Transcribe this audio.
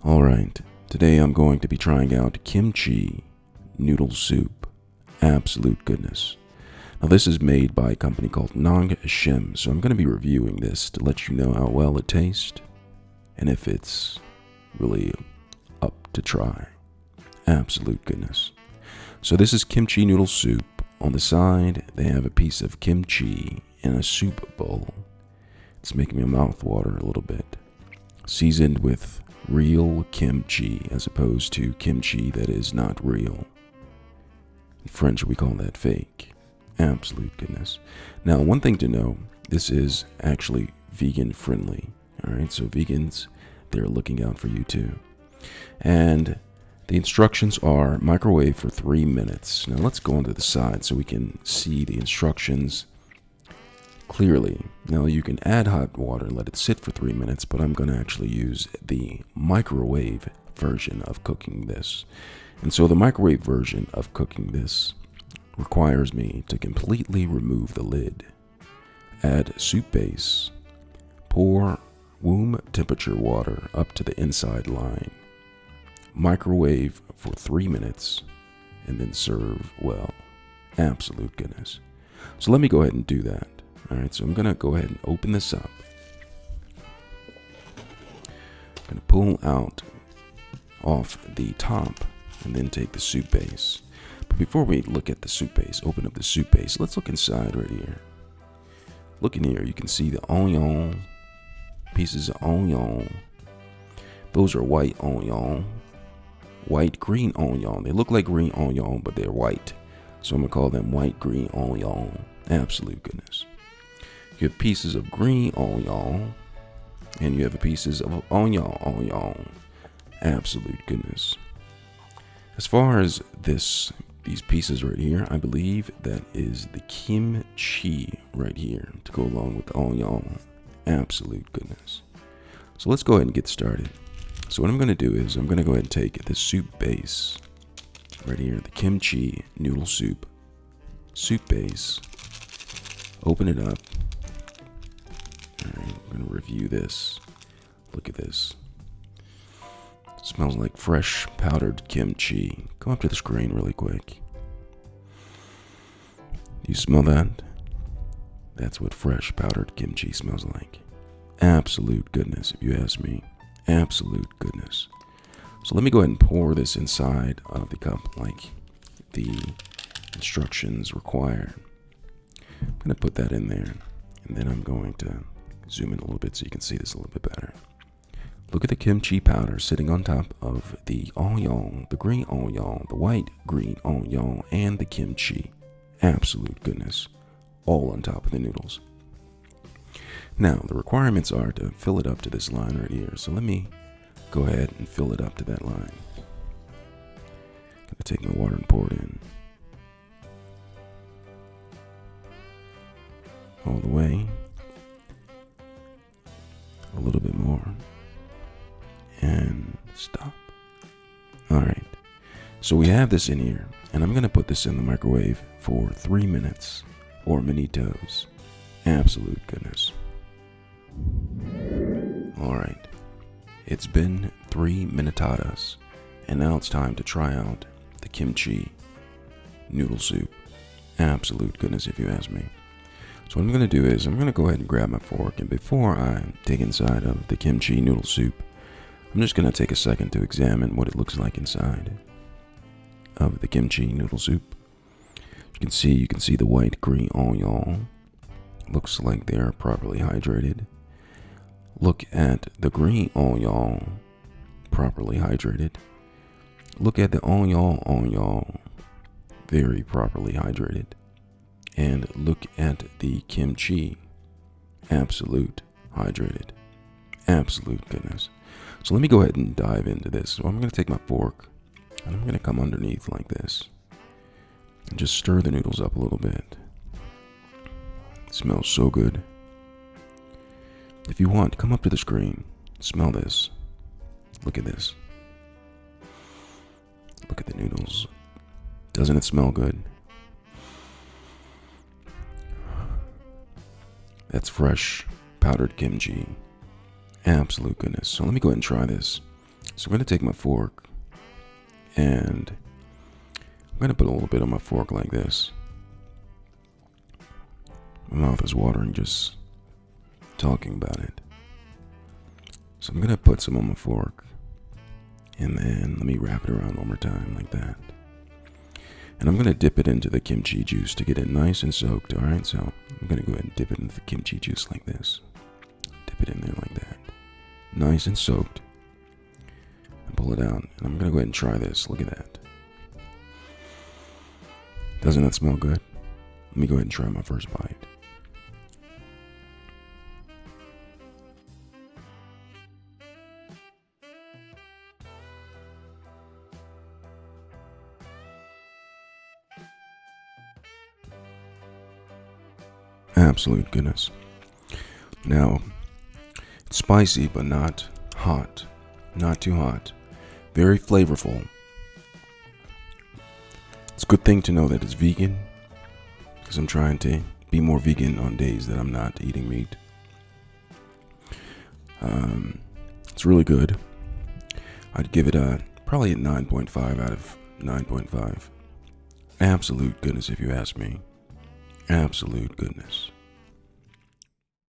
Alright, today I'm going to be trying out kimchi noodle soup. Absolute goodness. Now this is made by a company called Nongshim, so I'm going to be reviewing this to let you know how well it tastes and if it's really up to try. Absolute goodness. So this is kimchi noodle soup. On the side, they have a piece of kimchi in a soup bowl. It's making my mouth water a little bit. Seasoned with real kimchi as opposed to kimchi that is not real. In French, we call that fake. Absolute goodness. Now, one thing to know, this is actually vegan friendly. Alright, so vegans, they're looking out for you too. And the instructions are microwave for 3 minutes. Now let's go onto the side so we can see the instructions clearly. Now you can add hot water and let it sit for 3 minutes, but I'm going to actually use the microwave version of cooking this. And so the microwave version of cooking this requires me to completely remove the lid, add soup base, pour room temperature water up to the inside line, microwave for 3 minutes, and then serve well. Absolute goodness. So let me go ahead and do that. Alright, so I'm going to go ahead and open this up. I'm going to pull out off the top and then take the soup base. But before we look at the soup base, open up the soup base, let's look inside right here. Look in here, you can see the onion, pieces of onion. Those are white onion. White green onion. They look like green onion, but they're white. So I'm going to call them white green onion. Absolute goodness. You have pieces of green onion, and you have pieces of onion. Absolute goodness. As far as these pieces right here, I believe that is the kimchi right here to go along with the onion. Absolute goodness. So let's go ahead and get started. So what I'm going to do is I'm going to go ahead and take the soup base right here, the kimchi noodle soup base, open it up. Alright, I'm going to review this. Look at this. It smells like fresh powdered kimchi. Come up to the screen really quick. Do you smell that? That's what fresh powdered kimchi smells like. Absolute goodness, if you ask me. Absolute goodness. So let me go ahead and pour this inside of the cup like the instructions require. I'm going to put that in there, and then I'm going to zoom in a little bit so you can see this a little bit better. Look at the kimchi powder sitting on top of the onion, the green onion, the white green onion, and the kimchi. Absolute goodness. All on top of the noodles. Now, the requirements are to fill it up to this line right here. So let me go ahead and fill it up to that line. Gonna take my water and pour it in. All the way. A little bit more. And stop. Alright. So we have this in here. And I'm going to put this in the microwave for 3 minutes. Or minitos. Absolute goodness. Alright. It's been 3 minutadas. And now it's time to try out the kimchi noodle soup. Absolute goodness, if you ask me. So what I'm going to do is I'm going to go ahead and grab my fork, and before I dig inside of the kimchi noodle soup, I'm just going to take a second to examine what it looks like inside of the kimchi noodle soup. You can see the white green onion. Looks like they are properly hydrated. Look at the green onion, properly hydrated. Look at the onion, very properly hydrated. And look at the kimchi, absolute hydrated. Absolute goodness. So let me go ahead and dive into this. So I'm going to take my fork and I'm going to come underneath like this and just stir the noodles up a little bit. It smells so good. If you want, come up to the screen. Smell this. Look at this. Look at the noodles. Doesn't it smell good? That's fresh powdered kimchi. Absolute goodness. So let me go ahead and try this. So I'm going to take my fork and I'm going to put a little bit on my fork like this. My mouth is watering just talking about it. So I'm going to put some on my fork and then let me wrap it around one more time like that. And I'm going to dip it into the kimchi juice to get it nice and soaked, alright? So I'm going to go ahead and dip it into the kimchi juice like this. Dip it in there like that. Nice and soaked. And pull it out. And I'm going to go ahead and try this. Look at that. Doesn't that smell good? Let me go ahead and try my first bite. Absolute goodness. Now, it's spicy but not hot. Not too hot. Very flavorful. It's a good thing to know that it's vegan, because I'm trying to be more vegan on days that I'm not eating meat. It's really good. I'd give it probably a 9.5 out of 9.5. Absolute goodness, if you ask me. Absolute goodness.